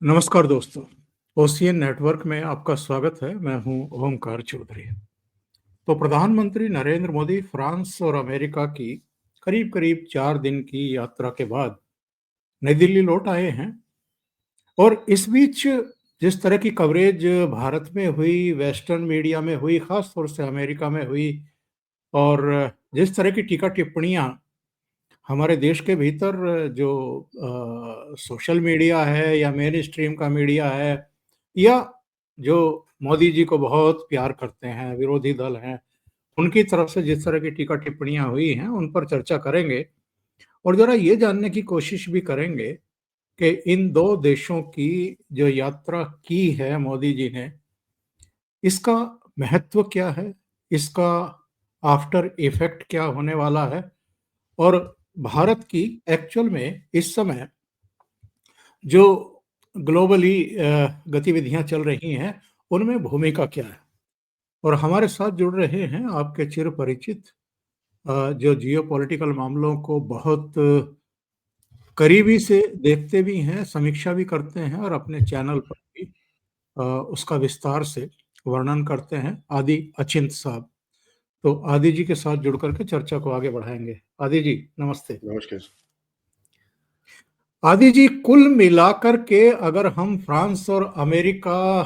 नमस्कार दोस्तों, ocean network में आपका स्वागत है। मैं हूं ओमकार चौधरी। तो प्रधानमंत्री नरेंद्र मोदी फ्रांस और अमेरिका की करीब-करीब 4 दिन की यात्रा के बाद नई दिल्ली लौट आए हैं और इस बीच जिस तरह की कवरेज भारत में हुई, वेस्टर्न मीडिया में हुई, खास तौर से अमेरिका में हुई और जिस तरह की टीका-टिप्पणियाँ हमारे देश के भीतर जो सोशल मीडिया है या मेन स्ट्रीम का मीडिया है या जो मोदी जी को बहुत प्यार करते हैं, विरोधी दल हैं, उनकी तरफ से जिस तरह की टीका टिप्पणियाँ हुई हैं, उन पर चर्चा करेंगे और ज़रा ये जानने की कोशिश भी करेंगे कि इन 2 देशों की जो यात्रा की है मोदी जी ने, इसका महत्व क्या है? इसका आफ्टर इफ़ेक्ट क्या होने वाला है? और भारत की एक्चुअल में इस समय जो ग्लोबली गतिविधियाँ चल रही हैं, उनमें भूमिका क्या है? और हमारे साथ जुड़ रहे हैं आपके चिरपरिचित जो जियोपॉलिटिकल मामलों को बहुत करीबी से देखते भी हैं, समीक्षा भी करते हैं और अपने चैनल पर भी उसका विस्तार से वर्णन करते हैं, आदि अचिंत साहब। तो आदि जी के साथ जुड़ कर के चर्चा को आगे बढ़ाएँगे। आदि जी, नमस्ते। नमस्कार। आदि जी, कुल मिलाकर के अगर हम फ्रांस और अमेरिका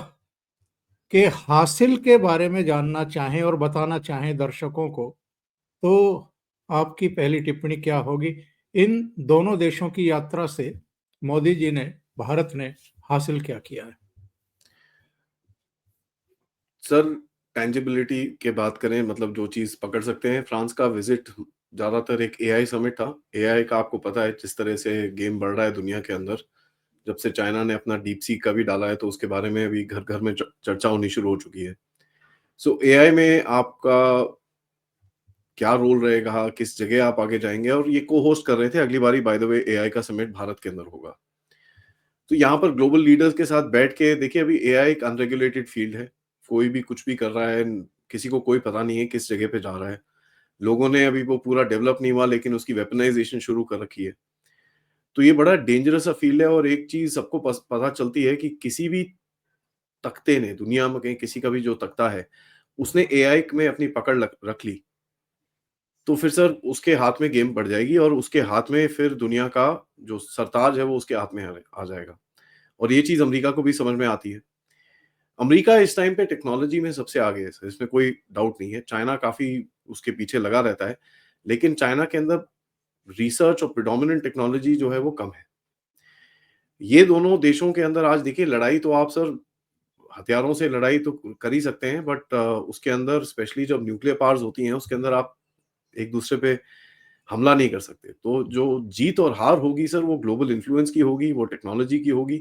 के हासिल के बारे में जानना चाहें और बताना चाहें दर्शकों को, तो आपकी पहली टिप्पणी क्या होगी? इन दोनों देशों की यात्रा से मोदी जी ने, भारत ने हासिल क्या किया है? सर, टेंजिबिलिटी की बात करें मतलब जो चीज़ पकड़ सकते हैं, फ्रांस का विज़िट ज़्यादातर एक एआई समिट था। एआई का आपको पता है जिस तरह से गेम बढ़ रहा है दुनिया के अंदर, जब से चाइना ने अपना डीप सीक का भी डाला है, तो उसके बारे में अभी घर-घर में चर्चा होनी शुरू हो चुकी है। सो एआई में आपका क्या रोल रहेगा, किस जगह आप आगे जाएँगे और ये को-होस्ट कर रहे थे अगली बारी बाय द वे एआई का समिट भारत के अंदर होगा। तो यहाँ पर ग्लोबल लीडर्स के साथ बैठ के देखिए अभी एआई एक अनरेगुलेटेड फील्ड है। कोई भी कुछ भी कर रहा है, किसी को कोई पता नहीं है किस जगह पे जा रहा है। लोगों ने अभी वो पूरा डेवलप नहीं हुआ लेकिन उसकी वेपनाइज़ेशन शुरू कर रखी है। तो ये बड़ा डेंजरस सा फील्ड है और एक चीज़ सबको पता चलती है कि किसी भी तख्ते ने दुनिया में कहीं किसी का भी जो तख्ता है, उसने एआई में अपनी पकड़ रख ली, तो फिर सर उसके हाथ में गेम बढ़ जाएगी और उसके हाथ में फिर दुनिया का जो सरताज है वो उसके हाथ में आ जाएगा। और ये चीज़ अमेरिका को भी समझ में आती है। अमेरिका इस टाइम पे टेक्नोलॉजी में सबसे आगे है सर, इसमें कोई डाउट नहीं है। चाइना काफ़ी उसके पीछे लगा रहता है, लेकिन चाइना के अंदर रिसर्च और प्रेडोमिनेंट टेक्नोलॉजी जो है वो कम है। ये दोनों देशों के अंदर आज देखिए लड़ाई तो आप सर हथियारों से लड़ाई तो कर ही सकते हैं बट उसके अंदर स्पेशली जब न्यूक्लियर पावर्स होती हैं उसके अंदर आप एक-दूसरे पे हमला नहीं कर सकते। तो जो जीत और हार होगी सर वो ग्लोबल इन्फ्लुएंस की होगी, वो टेक्नोलॉजी की होगी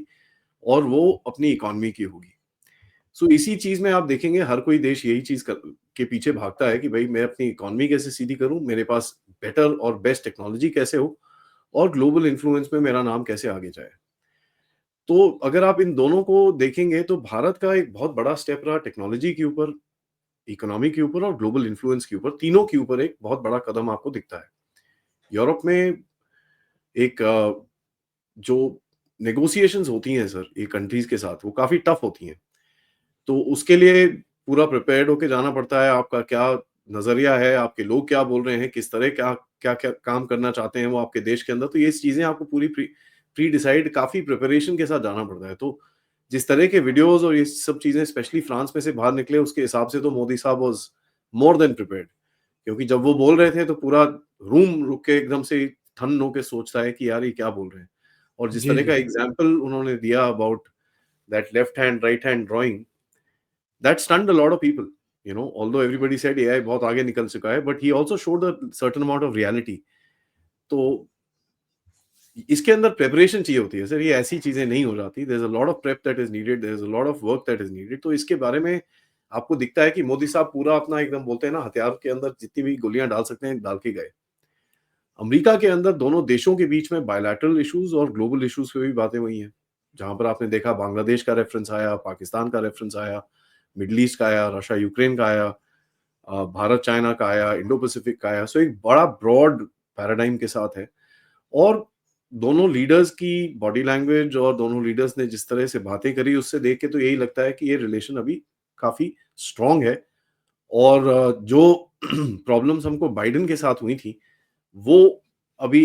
और वो अपनी इकोनॉमी की होगी। सो इसी चीज़ में आप देखेंगे हर कोई देश यही चीज़ के पीछे भागता है कि भई मैं अपनी इकोनॉमी कैसे सीधी करूँ, मेरे पास बेटर और बेस्ट टेक्नोलॉजी कैसे हो और ग्लोबल इन्फ्लुएंस में मेरा नाम कैसे आगे जाए। तो अगर आप इन दोनों को देखेंगे तो भारत का एक बहुत बड़ा स्टेप रहा टेक्नोलॉजी के ऊपर, इकोनॉमी के ऊपर और ग्लोबल इन्फ्लुएंस के ऊपर, तीनों के ऊपर एक बहुत बड़ा कदम आपको दिखता है। यूरोप में एक जो नेगोशिएशंस होती हैं सर, ये कंट्रीज़ के साथ, वो काफ़ी टफ होती हैं। तो उसके लिए पूरा प्रिपेयर्ड होके जाना पड़ता है, आपका क्या नज़रिया है, आपके लोग क्या बोल रहे हैं, किस तरह क्या-क्या काम करना चाहते हैं वो आपके देश के अंदर, तो ये चीज़ें आपको पूरी प्री डिसाइड काफ़ी प्रिपरेशन के साथ जाना पड़ता है। तो जिस तरह के वीडियोज़ और ये सब चीज़ें स्पेशली फ्रांस में से बाहर निकले, उसके हिसाब से तो मोदी साहब वाज़ मोर देन प्रिपेयर्ड क्योंकि जब वो बोल रहे थे, तो पूरा रूम रुक के एकदम से ठंड होके सोचता है कि यार ये क्या बोल रहे हैं। और जिस जी, तरह का जी। एग्ज़ाम्पल उन्होंने दिया about that left hand, right hand drawing that stunned a lot of people, you know, although everybody said AI बहुत आगे निकल चुका है, but he also showed a certain amount of reality. तो इसके अंदर प्रिपरेशन चाहिए होती है सर, ये ऐसी चीजें नहीं हो जाती। There is a lot of prep that is needed, there is a lot of work that is needed. तो इसके बारे में आपको दिखता है कि मोदी साहब पूरा अपना एकदम बोलते हैं ना हथियार के अंदर जितनी भी गोलियां डाल सकते हैं डाल के गए। अमेरिका के अंदर दोनों देशों के बीच में बायलैटरल इश्यूज और ग्लोबल इश्यूज पे भी बातें हुई हैं, जहां पर आपने देखा बांग्लादेश का रेफरेंस आया, पाकिस्तान का रेफरेंस आया, मिडल ईस्ट का आया, रशिया यूक्रेन का आया, भारत चाइना का आया, इंडो पैसिफिक का आया। सो एक बड़ा ब्रॉड पैराडाइम के साथ है। और दोनों लीडर्स की बॉडी लैंग्वेज और दोनों लीडर्स ने जिस तरह से बातें करी उससे देख के तो यही लगता है कि ये रिलेशन अभी काफी स्ट्रांग है। और जो प्रॉब्लम्स हमको बाइडेन के साथ हुई थी वो अभी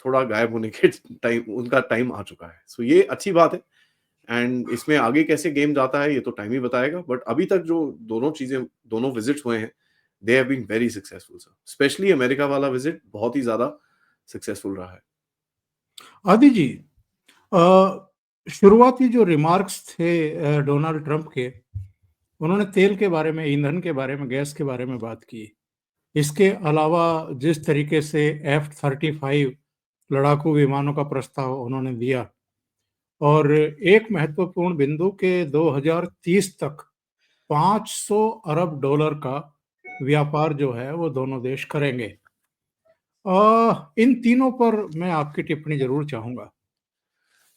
थोड़ा गायब होने के टाइम उनका टाइम आ चुका है। सो ये अच्छी बात है। एंड इसमें आगे कैसे गेम जाता है ये तो टाइम ही बताएगा, बट अभी तक जो दोनों विजिट्स हुए हैं they have been very successful sir. Specially America वाला विजिट बहुत ही ज्यादा सक्सेसफुल रहा है। आदि जी, अ, शुरुआती जो रिमार्क्स थे डोनाल्ड ट्रंप के, उन्होंने तेल के बारे में, ईंधन के बारे में, गैस के बारे में बात की। इसके अलावा जिस तरीके से F-35 लड़ाकू विमानों का प्रस्ताव उन्होंने दिया, और एक महत्वपूर्ण बिंदु के 2030 तक 500 अरब डॉलर का व्यापार जो है वो दोनों देश करेंगे। इन तीनों पर मैं आपकी टिप्पणी जरूर चाहूंगा।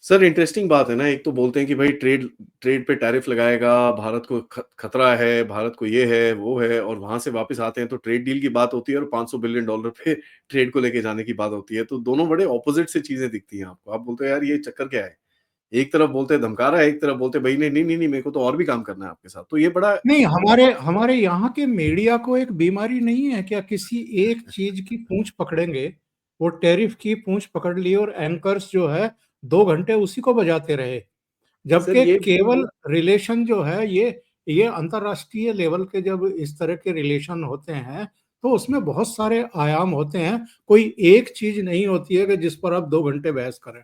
सर इंटरेस्टिंग बात है ना, एक तो बोलते हैं कि भाई ट्रेड ट्रेड पे टैरिफ लगाएगा, भारत को खतरा है, भारत को ये है वो है, और वहां से वापस आते हैं तो ट्रेड डील की बात होती है और 500 बिलियन डॉलर पे ट्रेड को लेके जाने की बात होती है। तो दोनों बड़े ऑपोजिट से चीजें दिखती हैं आपको। आप बोलते हो यार ये चक्कर क्या है, एक तरफ बोलते हैं धमका रहा है, एक तरफ बोलते हैं भाई नहीं नहीं नहीं नहीं मेरे को तो और भी काम करना है आपके साथ। तो ये बड़ा नहीं, हमारे हमारे यहाँ के मीडिया को एक बीमारी नहीं है क्या? किसी एक चीज की पूंछ पकड़ेंगे, वो टैरिफ की पूंछ पकड़ ली और एंकर्स जो है 2 घंटे उसी को बजाते रहे। सर जबकि ये केवल रिलेशन जो है ये अंतरराष्ट्रीय लेवल के जब इस तरह के रिलेशन होते हैं तो उसमें बहुत सारे आयाम होते हैं। कोई एक चीज नहीं होती है कि जिस पर आप 2 घंटे बहस करें।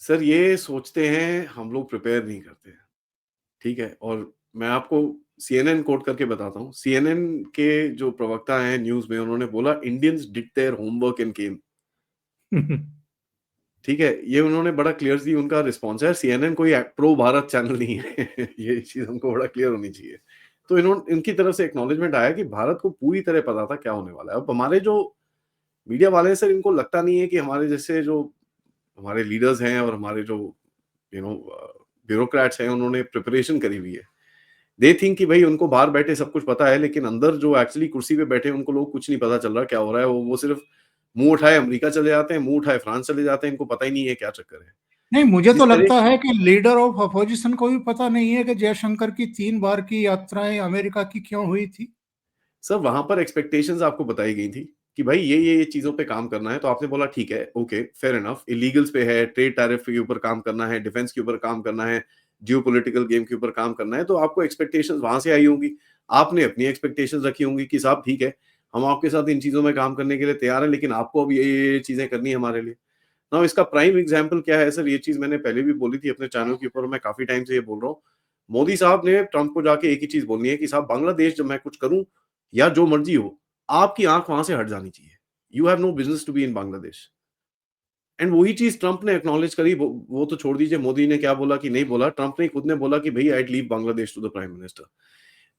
सर ये सोचते हैं, हम लोग प्रिपेयर नहीं करते हैं। ठीक है, और मैं आपको सीएनएन कोट करके बताता हूँ। सीएनएन के जो प्रवक्ता हैं न्यूज़ में, उन्होंने बोला Indians did their homework and came. ठीक है, ये उन्होंने बड़ा क्लियरली उनका रिस्पॉन्स है। सीएनएन कोई प्रो भारत चैनल नहीं है ये चीज़ हमको बड़ा क्लियर होनी चाहिए। तो इनकी तरफ से एक्नॉलेजमेंट आया कि भारत को पूरी तरह पता था क्या होने वाला है। अब हमारे जो मीडिया वाले हैं सर, इनको लगता नहीं है कि हमारे जैसे जो हमारे लीडर्स हैं और हमारे जो यू नो ब्यूरोक्रेट्स हैं उन्होंने प्रिपरेशन करी हुई है। दे थिंक कि भाई उनको बाहर बैठे सब कुछ पता है, लेकिन अंदर जो एक्चुअली कुर्सी पे बैठे हैं उनको लोग कुछ नहीं पता चल रहा क्या हो रहा है। वो सिर्फ मुंह उठाए अमेरिका चले जाते हैं, मुंह उठाए फ्रांस चले जाते हैं, इनको पता ही नहीं है क्या चक्कर है। नहीं, मुझे जिस तो तरह लगता है कि लीडर ऑफ अपोजिशन को भी पता नहीं है कि जयशंकर की 3 बार की यात्राएं अमेरिका की क्यों हुई थी। सर वहां पर एक्सपेक्टेशंस आपको बताई गई थी कि भाई ये चीजों पे काम करना है, तो आपने बोला ठीक है, ओके फेयर इनफ, इलीगल्स पे है, ट्रेड टैरिफ के ऊपर काम करना है, डिफेंस के ऊपर काम करना है, जियोपॉलिटिकल गेम के ऊपर काम करना है, तो आपको एक्सपेक्टेशंस वहां से आई होंगी। आपने अपनी एक्सपेक्टेशंस रखी होंगी कि साहब ठीक है, हम आपके साथ इन चीजों में काम करने के लिए तैयार हैं, लेकिन आपको अब ये चीजें करनी है हमारे लिए। ना इसका प्राइम एग्जाम्पल क्या है सर, ये चीज मैंने पहले भी बोली थी अपने चैनल के ऊपर, मैं काफी टाइम से ये बोल रहा हूँ। मोदी साहब ने ट्रंप को जाके एक ही चीज बोलनी है कि साहब बांग्लादेश जब मैं कुछ करूं या जो मर्जी हो, आपकी आंख वहां से हट जानी चाहिए। You have no business to be in Bangladesh. And वही चीज ट्रंप ने एक्नॉलेज करी। वो तो छोड़ दीजिए मोदी ने क्या बोला कि नहीं बोला, ट्रंप ने खुद ने बोला कि भाई I leave Bangladesh to the prime minister.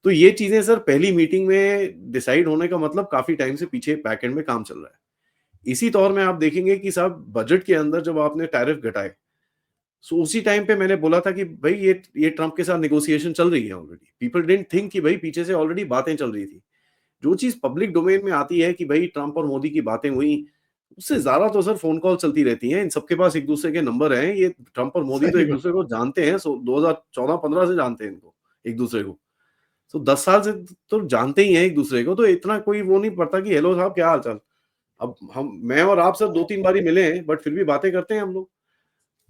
तो ये चीजें सर पहली मीटिंग में डिसाइड होने का मतलब काफी टाइम से पीछे बैक एंड में काम चल रहा है। इसी तौर में आप देखेंगे कि साहब बजट के अंदर जब आपने टैरिफ घटाए, सो उसी टाइम पे मैंने बोला था कि भाई ये ट्रंप के साथ नेगोशिएशन चल रही है ऑलरेडी। पीपल डिडंट थिंक कि भाई पीछे से ऑलरेडी बातें चल रही थी। जो चीज पब्लिक डोमेन में आती है कि भाई ट्रंप और मोदी की बातें हुई, उससे ज्यादा तो सर फोन कॉल चलती रहती हैं। इन सबके पास एक दूसरे के नंबर हैं। ये ट्रंप और मोदी तो सही एक बात। दूसरे को जानते हैं। 2014-15 से जानते हैं इनको, एक दूसरे को। तो 10 साल से तो जानते ही हैं एक दूसरे को। तो इतना कोई वो नहीं पड़ता कि हेलो साहब क्या हाल चाल। अब मैं और आप सर 2-3 बार ही मिले हैं, बट फिर भी बातें करते हैं हम लोग।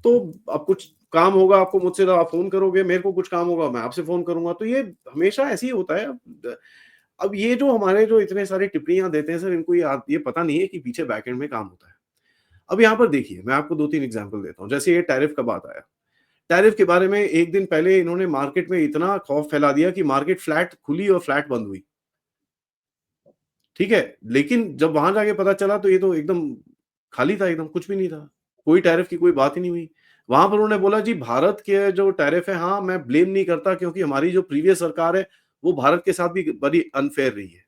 तो अब कुछ काम होगा आपको मुझसे तो आप फोन करोगे, मेरे को कुछ काम होगा मैं आपसे फोन करूंगा। तो ये हमेशा ऐसे ही होता है। अब ये जो हमारे जो इतने सारे टिप्पणियां देते हैं सर, इनको ये पता नहीं है कि पीछे बैकएंड में काम होता है। अब यहाँ पर देखिए, मैं आपको 2-3 एग्जांपल देता हूँ। जैसे ये टैरिफ का बात आया, टैरिफ के बारे में एक दिन पहले इन्होंने मार्केट में इतना खौफ फैला दिया कि मार्केट फ्लैट खुली और फ्लैट बंद हुई। ठीक है, लेकिन जब वहां जाके पता चला तो ये तो एकदम खाली था, एकदम कुछ भी नहीं था। कोई टैरिफ की कोई बात ही नहीं हुई। वहां पर उन्होंने बोला जी भारत के जो टैरिफ है, हाँ मैं ब्लेम नहीं करता क्योंकि हमारी जो प्रीवियस सरकार है वो भारत के साथ भी बड़ी अनफेयर रही है।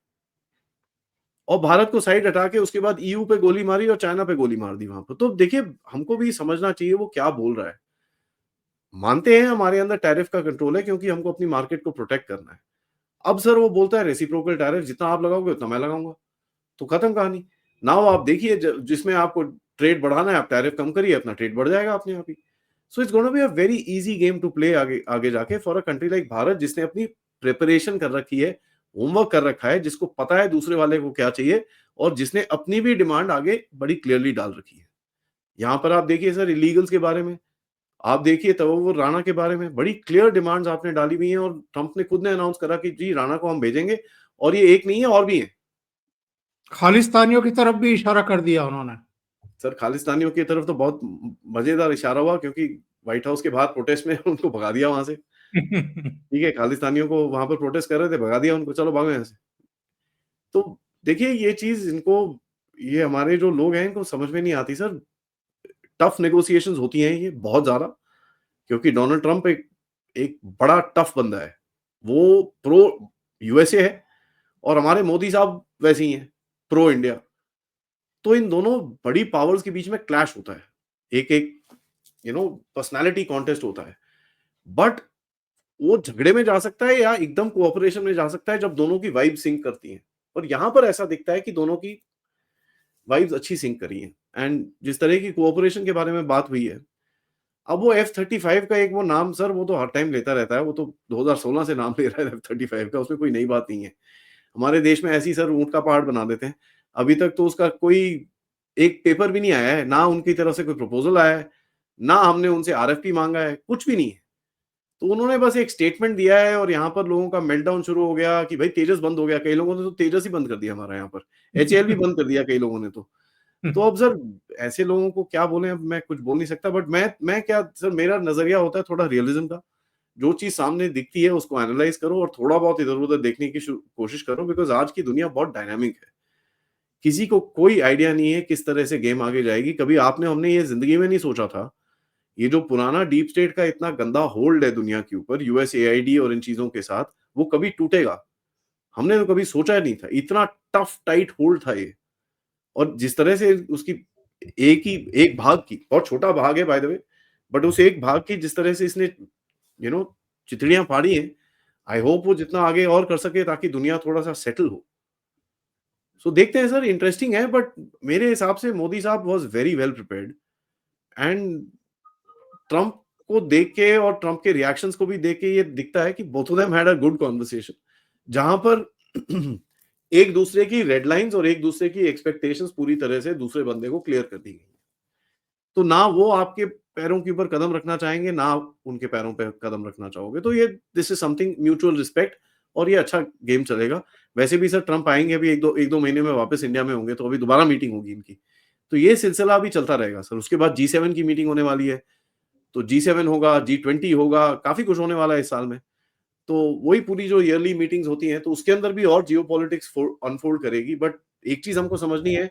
और भारत को साइड हटा के उसके बाद ईयू पे गोली मारी और चाइना पे गोली मार दी वहां पर। तो देखिए, हमको भी समझना चाहिए वो क्या बोल रहा है। मानते हैं हमारे अंदर टैरिफ का कंट्रोल है क्योंकि हमको अपनी मार्केट को प्रोटेक्ट करना है। अब सर वो बोलता है रेसिप्रोकल टैरिफ, जितना आप लगाओगे उतना मैं लगाऊंगा। तो खत्म कहानी। नाउ आप देखिए जिसमें आपको ट्रेड बढ़ाना है, आप टैरिफ कम करिए, अपना ट्रेड बढ़ जाएगा अपने आप ही। So it's gonna be a very easy game to play आगे आगे जाके for a country like Bharat, जिसने अपनी प्रिपरेशन कर रखी है, होमवर्क कर रखा है, जिसको पता है दूसरे वाले को क्या चाहिए, और जिसने अपनी भी डिमांड आगे बड़ी क्लियरली डाल रखी है। यहाँ पर आप देखिए सर, इलीगल्स के बारे में, आप देखिए तवव्वुर राणा के बारे में, बड़ी क्लियर डिमांड्स आपने डाली हुई हैं, और ट्रंप ने खुद ने अनाउंस करा कि जी राणा को हम भेजेंगे, और ये एक नहीं है, और भी हैं। खालिस्तानियों की तरफ भी इशारा कर दिया उन्होंने। सर खालिस्तानियों की तरफ तो बहुत मजेदार इशारा हुआ, क्योंकि व्हाइट हाउस के बाहर प्रोटेस्ट में उनको भगा दिया वहां से। ठीक है, खालिस्तानियों को वहां पर प्रोटेस्ट कर रहे थे, भगा दिया उनको, चलो भागो यहाँ से। तो देखिए ये चीज इनको, ये हमारे जो लोग हैं इनको समझ में नहीं आती सर। टफ नेगोशिएशंस होती हैं ये बहुत ज्यादा, क्योंकि डोनाल्ड ट्रंप एक एक बड़ा टफ बंदा है। वो प्रो यूएसए है, और हमारे मोदी साहब वैसे ही हैं, प्रो इंडिया। तो इन दोनों बड़ी पावर्स के बीच में क्लैश होता है, एक एक पर्सनालिटी कॉन्टेस्ट होता है। बट वो झगड़े में जा सकता है या एकदम कोऑपरेशन में जा सकता है जब दोनों की वाइब सिंक करती है, और यहां पर ऐसा दिखता है कि दोनों की वाइब्स अच्छी सिंक करी है। एंड जिस तरह की कोऑपरेशन के बारे में बात हुई है, अब वो F-35 का एक वो नाम सर, वो तो हर टाइम लेता रहता है, वो तो 2016 से नाम ले रहा है F-35 का, उसमें कोई नई बात नहीं है। हमारे देश में ऐसी सर ऊँट का पहाड़ बना देते हैं। अभी तक तो उसका कोई एक पेपर भी नहीं आया है, ना उनकी तरफ से कोई प्रपोज़ल आया है, ना हमने उनसे आरएफपी माँगा है, कुछ भी नहीं है। तो उन्होंने बस एक स्टेटमेंट दिया है, और यहाँ पर लोगों का मेल्टडाउन शुरू हो गया कि भाई तेजस बंद हो गया। कई लोगों ने तो तेजस ही बंद कर दिया हमारा यहाँ पर, एचएएल भी बंद कर दिया कई लोगों ने तो। तो अब सर ऐसे लोगों को क्या बोलें, अब मैं कुछ बोल नहीं सकता, बट मैं क्या सर, मेरा नज़रिया होता है थोड़ा रियलिज़्म का। जो चीज़ सामने दिखती है उसको एनालाइज़ करो, और थोड़ा बहुत इधर-उधर देखने की कोशिश करो, बिकॉज़ आज की दुनिया बहुत डायनामिक है। किसी को कोई आइडिया नहीं है किस तरह से गेम आगे जाएगी। कभी आपने हमने ये ज़िंदगी में नहीं सोचा था, ये जो पुराना डीप स्टेट का इतना गंदा होल्ड है दुनिया के ऊपर, यूएसएआईडी और इन चीज़ों के साथ, वो कभी टूटेगा। हमने तो कभी सोचा ही नहीं था, इतना टफ टाइट होल्ड था ये। और जिस तरह से उसकी एक भाग की, बहुत छोटा भाग है बाय द वे, बट उस एक भाग की जिस तरह से इसने यू नो चितड़ियाँ फाड़ी हैं, आई होप वो जितना आगे और कर सके ताकि दुनिया थोड़ा-सा सेटल हो। सो देखते हैं सर, इंटरेस्टिंग है, बट मेरे हिसाब से मोदी साहब was very well prepared. And Trump को देख के और ट्रम्प के रिएक्शंस को भी देख के ये दिखता है कि both of them had a good conversation, जहां पर एक दूसरे की रेड लाइंस और एक दूसरे की एक्सपेक्टेशंस पूरी तरह से दूसरे बंदे को क्लियर कर दी गई। तो ना वो आपके पैरों के ऊपर कदम रखना चाहेंगे, ना आप उनके पैरों पे कदम रखना चाहोगे। तो ये this is something mutual respect, और ये अच्छा गेम चलेगा। वैसे भी सर ट्रम्प आएंगे अभी एक दो महीने में वापस इंडिया में होंगे, तो अभी दोबारा मीटिंग होगी इनकी। तो ये सिलसिला अभी चलता रहेगा सर। उसके बाद G7 की मीटिंग होने वाली है, तो G7 होगा, G20 होगा, काफ़ी कुछ होने वाला है इस साल में। तो वही पूरी जो ईयरली मीटिंग्स होती हैं, तो उसके अंदर भी और जियोपॉलिटिक्स अनफोल्ड करेगी। बट एक चीज़ हमको समझनी है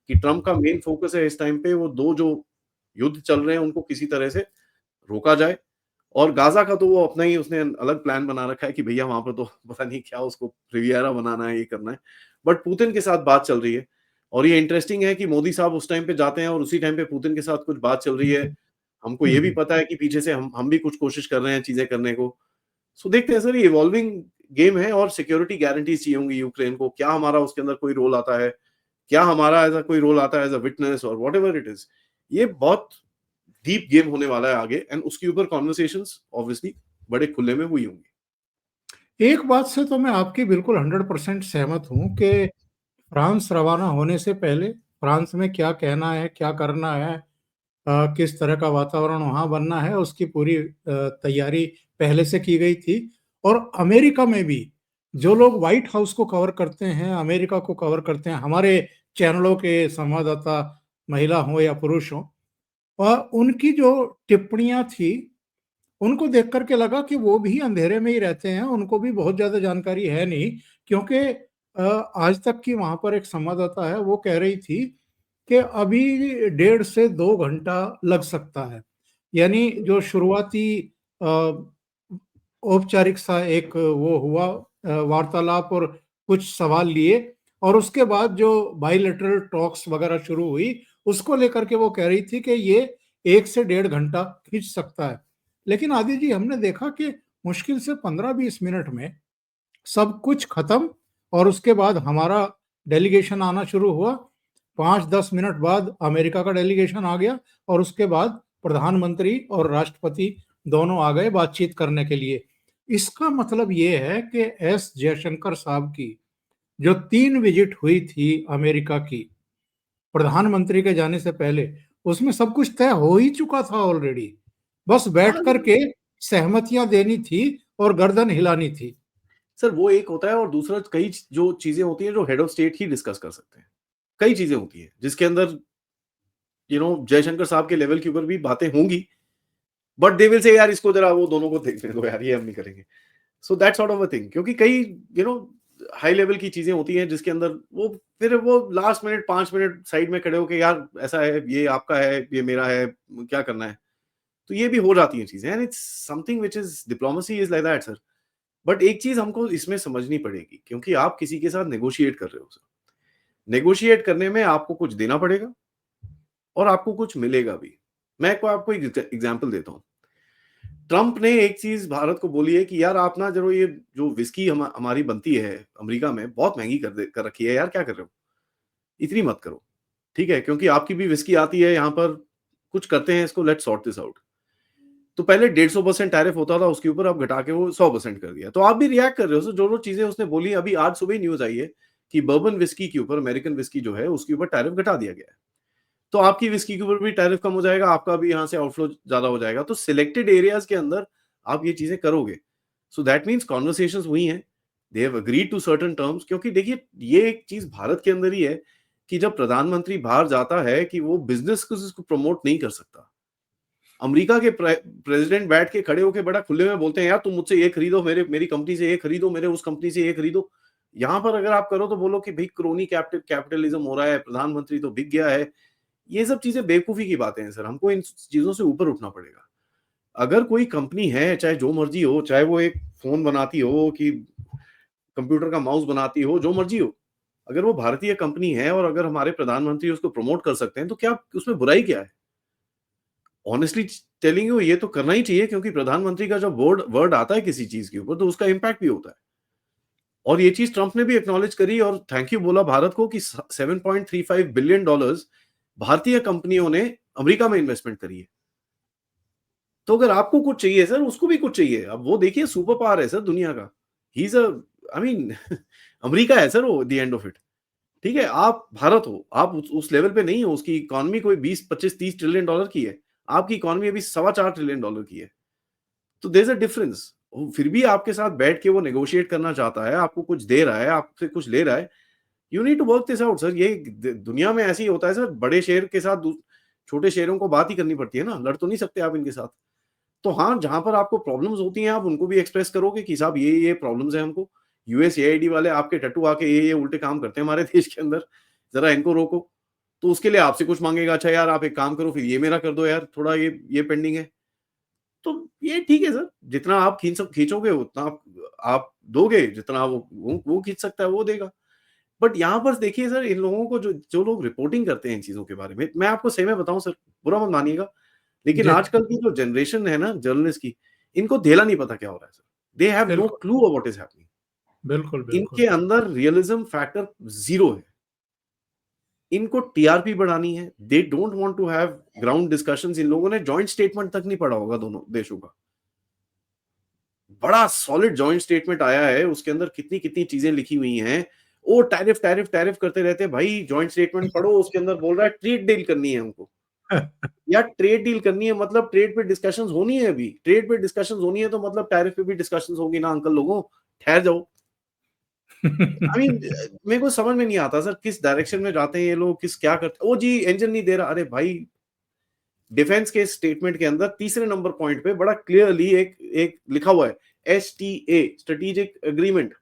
कि ट्रम्प का मेन फोकस है इस टाइम पे, वो 2 जो युद्ध चल रहे हैं, उनको किसी तरह से रोका जाए। और गाज़ा का तो वो अपना ही उसने अलग प्लान बना रखा है कि भैया वहाँ पर तो पता नहीं क्या उसको रिविएरा बनाना है, ये करना है। बट पुतिन के साथ बात चल रही है, और ये इंटरेस्टिंग है कि मोदी साहब उस टाइम पे जाते हैं और उसी टाइम पे पुतिन के साथ कुछ बात चल रही है। हमको ये भी पता है कि पीछे से हम भी कुछ कोशिश कर रहे हैं चीज़ें करने को। सो देखते हैं सर, ये इवॉल्विंग गेम है, और सिक्योरिटी गारंटीज़ चाहिए होंगी यूक्रेन को। क्या हमारा उसके अंदर कोई रोल आता है? क्या हमारा ऐसा कोई रोल आता है एज़ अ विटनेस और व्हाटएवर इट इज़? ये बहुत डीप गेम होने वाला है आगे, एंड उसके ऊपर कन्वर्सेशंस ऑब्वियसली बड़े खुले में हुई होंगी। एक बात से तो मैं आपकी बिल्कुल 100% सहमत हूँ कि फ्रांस रवाना होने से पहले फ्रांस में क्या कहना है, क्या करना है, किस तरह का वातावरण वहाँ बनना है, उसकी पूरी तैयारी पहले से की गई थी। और अमेरिका में भी जो लोग व्हाइट हाउस को कवर करते हैं, अमेरिका को कवर करते हैं, हमारे चैनलों के संवाददाता महिला हों या पुरुष हों, उनकी जो टिप्पणियाँ थी, उनको देख कर के लगा कि वो भी अंधेरे में ही रहते हैं, उनको भी बहुत ज़्यादा जानकारी है नहीं। क्योंकि आज तक की वहाँ पर एक संवाददाता है, वो कह रही थी कि अभी 1.5 से 2 घंटा लग सकता है। यानी जो शुरुआती अ, औपचारिक सा एक वो हुआ, वार्तालाप और कुछ सवाल लिए, और उसके बाद जो बायलैटरल टॉक्स वगैरह शुरू हुई, उसको लेकर के वो कह रही थी कि ये 1 से 1.5 घंटा खींच सकता है। लेकिन आदि जी, हमने देखा कि मुश्किल से 15-20 मिनट में सब कुछ खत्म, और उसके बाद हमारा डेलीगेशन आना शुरू हुआ। 5-10 मिनट बाद अमेरिका का डेलीगेशन आ गया और उसके बाद प्रधानमंत्री और राष्ट्रपति दोनों आ गए बातचीत करने के लिए। इसका मतलब ये है कि एस जयशंकर साहब की जो 3 विजिट हुई थी अमेरिका की प्रधानमंत्री के जाने से पहले, उसमें सब कुछ तय हो ही चुका था ऑलरेडी। बस बैठ हाँ करके सहमतियां देनी थी और गर्दन हिलानी थी। सर, वो एक होता है, और दूसरा कई जो चीजें होती हैं जो head of state he discuss कर सकते हैं। कई चीजें होती हैं जिसके अंदर जयशंकर साहब के लेवल के ऊपर भी बातें होंगी, बट दे विल से यार इसको जरा वो दोनों को देखने दो यार, ये हम नहीं करेंगे। So that sort of a thing, क्योंकि कई यू नो हाई लेवल की चीजें होती हैं जिसके अंदर वो फिर वो लास्ट मिनट 5 मिनट साइड में खड़े होके, यार ऐसा है, ये आपका है, ये मेरा है, क्या करना है। तो ये भी हो जाती हैं चीजें, and it's something which is diplomacy is like that sir. But एक चीज हमको इसमें समझनी पड़ेगी, क्योंकि आप किसी के साथ नेगोशिएट कर रहे हो सर। नेगोशिएट करने में आपको कुछ देना पड़ेगा और आपको कुछ मिलेगा भी। मैं को आपको एक एग्जांपल देता हूँ। ट्रंप ने एक चीज भारत को बोली है कि यार आप ना जरूर ये जो विस्की हमारी बनती है अमेरिका में, बहुत महंगी कर रखी है यार, क्या कर रहे हो, इतनी मत करो, ठीक है, क्योंकि आपकी भी विस्की आती है यहाँ पर, कुछ करते हैं इसको, लेट सॉर्ट दिस आउट। तो पहले 150% टैरिफ होता था उसके ऊपर, अब घटा के वो 100% कर दिया। तो आप भी रिएक्ट कर रहे हो सर, जो जो चीजें उसने बोली। अभी आज सुबह न्यूज आई है कि बर्बन विस्की के ऊपर, अमेरिकन विस्की जो है उसके ऊपर टैरिफ घटा दिया गया है। तो आपकी विस्की के ऊपर भी टैरिफ कम हो जाएगा, आपका भी यहाँ से आउटफ्लो ज्यादा हो जाएगा। तो सिलेक्टेड एरियाज के अंदर आप ये चीजें करोगे, सो दैट मीन्स कॉन्वर्सेशंस हुई हैं, they have agreed to certain terms. क्योंकि देखिए, ये एक चीज भारत के अंदर ही है कि जब प्रधानमंत्री बाहर जाता है कि वो बिजनेस को प्रमोट नहीं कर सकता। अमेरिका के प्रेसिडेंट बैठ के खड़े होकर बड़ा खुले में बोलते हैं, यार तुम मुझसे ये खरीदो, मेरी कंपनी से ये खरीदो, मेरे उस कंपनी से ये खरीदो। यहाँ पर अगर आप करो तो बोलो कि भाई क्रोनी कैपिटलिज्म हो रहा है, प्रधानमंत्री तो बिक गया है। ये सब चीजें बेवकूफी की बातें हैं सर, हमको इन चीजों से ऊपर उठना पड़ेगा। अगर कोई कंपनी है, चाहे जो मर्जी हो, चाहे वो एक फोन बनाती हो कि कंप्यूटर का माउस बनाती हो, जो मर्जी हो, अगर वो भारतीय कंपनी है और अगर हमारे प्रधानमंत्री उसको प्रमोट कर सकते हैं, तो क्या उसमें बुराई क्या है? ऑनेस्टली टेलिंग यू, ये तो करना ही चाहिए, क्योंकि प्रधानमंत्री का जब वर्ड वर्ड आता है किसी चीज के ऊपर, तो उसका इंपैक्ट भी होता है। और ये चीज ट्रंप ने भी एक्नॉलेज करी और थैंक यू बोला भारत को कि $7.35 बिलियन भारतीय कंपनियों ने अमेरिका में इन्वेस्टमेंट करी है। तो अगर आपको कुछ चाहिए सर, उसको भी कुछ चाहिए। अब वो देखिए, सुपर पावर है सर दुनिया का। He is I mean America है सर वो, द एंड ऑफ इट। ठीक है, आप भारत हो, आप उस लेवल पे नहीं हो। उसकी इकोनॉमी कोई 20, 25, 30 ट्रिलियन डॉलर की है, आपकी इकोनॉमी अभी $4.25 ट्रिलियन की है। तो देयर इज अ डिफरेंस। फिर भी आपके साथ बैठ के वो नेगोशिएट करना चाहता है, आपको कुछ दे रहा है, आपसे कुछ ले रहा है। You need to work this out sir. ये दुनिया में ऐसे ही होता है सर, बड़े शेर के साथ छोटे शेरों को बात ही करनी पड़ती है ना, लड़ तो नहीं सकते आप इनके साथ। तो हाँ, जहां पर आपको प्रॉब्लम्स होती हैं, आप उनको भी एक्सप्रेस करोगे कि साहब ये प्रॉब्लम्स है हमको, यूएसएआईडी वाले आपके टट्टू आके ये उल्टे काम करते हैं हमारे देश के अंदर, जरा इनको रोको। तो उसके लिए आपसे कुछ मांगेगा, अच्छा यार आप एक काम करो, फिर ये मेरा कर दो यार, थोड़ा ये पेंडिंग है। तो ये ठीक है सर, जितना आप खींचोगे उतना आप दोगे, जितना वो खींच सकता है वो देगा। बट यहाँ पर देखिए सर, इन लोगों को जो जो लोग रिपोर्टिंग करते हैं इन चीजों के बारे में, मैं आपको सही में बताऊं सर, बुरा मत मानिएगा, लेकिन जी, आजकल की जो जनरेशन है ना जर्नलिस्ट की, इनको धेला नहीं पता क्या हो रहा है सर। दे हैव नो बिल्कुल, क्लू व्हाट इज हैपनिंग। बिल्कुल, इनके बिल्कुल। अंदर रियलिज्म फैक्टर जीरो है। इनको टीआरपी बढ़ानी है, they don't want to have ground discussions. इन लोगों ने जॉइंट स्टेटमेंट तक नहीं पढ़ा होगा दोनों देशों का। बड़ा सॉलिड जॉइंट स्टेटमेंट आया है, उसके अंदर कितनी कितनी चीजें लिखी हुई हैं। वो टैरिफ टैरिफ टैरिफ करते रहते हैं भाई। जॉइंट स्टेटमेंट पढ़ो, उसके अंदर बोल रहा है ट्रेड डील करनी है हमको। यार ट्रेड डील करनी है मतलब ट्रेड पे डिस्कशंस होनी है। अभी ट्रेड पे डिस्कशंस होनी है तो मतलब टैरिफ पे भी डिस्कशंस होगी ना अंकल लोगों, ठहर जाओ। आई मीन मेरे को समझ में नहीं आता सर, किस डायरेक्शन में जाते हैं ये लोग, किस क्या करते हैं। ओ जी, इंजन नहीं दे रहा, अरे भाई डिफेंस के स्टेटमेंट के अंदर तीसरे नंबर पॉइंट पे बड़ा क्लियरली एक एक लिखा हुआ है, एसटीए स्ट्रेटेजिक एग्रीमेंट,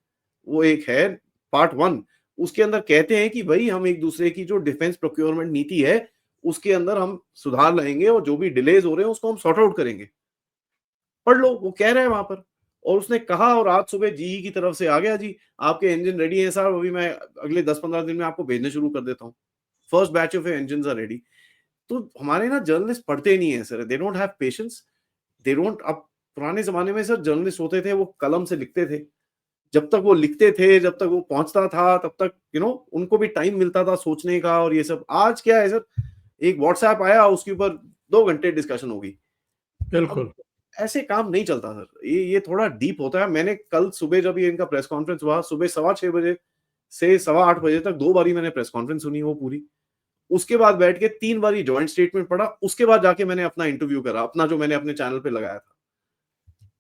वो एक है पार्ट 1। उसके अंदर कहते हैं कि भाई हम एक दूसरे की जो डिफेंस प्रोक्योरमेंट नीति है उसके अंदर हम सुधार लाएंगे और जो भी डिलेज हो रहे हैं उसको हम सॉर्ट आउट करेंगे। पढ़ लो, वो कह रहे हैं वहां पर। और उसने कहा, और आज सुबह जीई की तरफ से आ गया जी, आपके इंजन रेडी है साहब, अभी मैं अगले 10-15 दिन में आपको भेजने शुरू कर देता हूँ, first batch of engine are ready. तो हमारे ना जर्नलिस्ट पढ़ते नहीं है sir, they don't have patience, they don't. अब पुराने जमाने में सर जर्नलिस्ट होते थे वो कलम से लिखते थे, जब तक वो लिखते थे, जब तक वो पहुंचता था, तब तक उनको भी टाइम मिलता था सोचने का और ये सब। आज क्या है सर, एक व्हाट्सएप आया, उसके ऊपर 2 घंटे डिस्कशन होगी। अब बिल्कुल। ऐसे काम नहीं चलता सर, ये थोड़ा डीप होता है। मैंने कल सुबह जब ये इनका प्रेस कॉन्फ्रेंस हुआ, सुबह 6:15 बजे से 8:15 बजे तक 2 बारी मैंने प्रेस कॉन्फ्रेंस सुनी वो पूरी। उसके बाद बैठ के 3 बारी जॉइंट स्टेटमेंट पढ़ा, उसके बाद जाके मैंने अपना इंटरव्यू करा, अपना जो मैंने अपने चैनल पे लगाया था,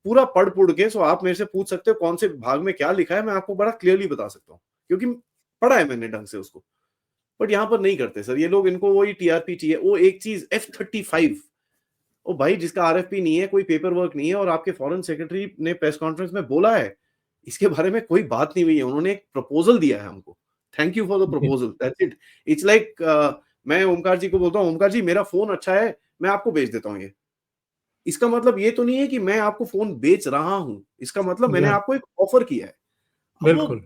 पूरा पढ़ पुढ़ के। सो आप मेरे से पूछ सकते हो कौन से भाग में क्या लिखा है, मैं आपको बड़ा क्लियरली बता सकता हूँ, क्योंकि पढ़ा है मैंने ढंग से उसको। बट यहाँ पर नहीं करते सर ये लोग, इनको वही टीआरपी चाहिए। वो एक चीज F-35, ओ भाई, जिसका आरएफपी नहीं है, कोई पेपर वर्क नहीं है, और आपके फॉरेन सेक्रेटरी ने प्रेस कॉन्फ्रेंस में बोला है, इसके बारे में कोई बात नहीं हुई है। उन्होंने एक प्रपोजल दिया है हमको, thank you for the ji, proposal, that's it. It's like मैं ओमकार जी को बोलता हूँ, ओमकार जी मेरा फोन अच्छा है, मैं आपको बेच देता हूँ ये। इसका मतलब ये तो नहीं है कि मैं आपको फोन बेच रहा हूं, इसका मतलब मैंने या आपको एक ऑफर किया है। अब वो बिल्कुल।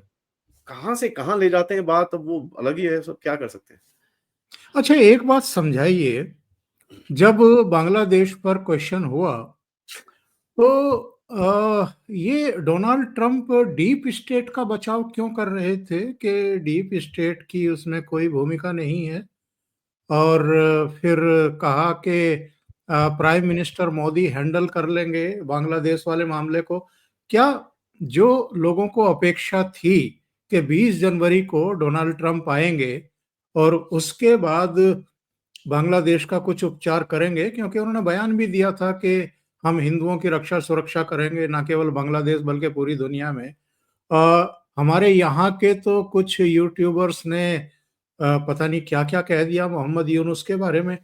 कहां से कहां ले जाते हैं बात, अब वो अलग ही है, सब क्या कर सकते हैं। अच्छा, एक बात समझाइए, जब बांग्लादेश पर क्वेश्चन हुआ तो ये डोनाल्ड ट्रंप डीप स्टेट का बचाव क्यों कर रहे थे कि डीप स्टेट की उसमें कोई भूमिका नहीं है? और फिर कहा कि प्राइम मिनिस्टर मोदी हैंडल कर लेंगे बांग्लादेश वाले मामले को। क्या जो लोगों को अपेक्षा थी कि 20 जनवरी को डोनाल्ड ट्रंप आएंगे और उसके बाद बांग्लादेश का कुछ उपचार करेंगे, क्योंकि उन्होंने बयान भी दिया था कि हम हिंदुओं की रक्षा सुरक्षा करेंगे, ना केवल बांग्लादेश बल्कि पूरी दुनिया में। हमारे यहाँ के तो कुछ यूट्यूबर्स ने पता नहीं क्या-क्या कह दिया मोहम्मद यूनुस के बारे में।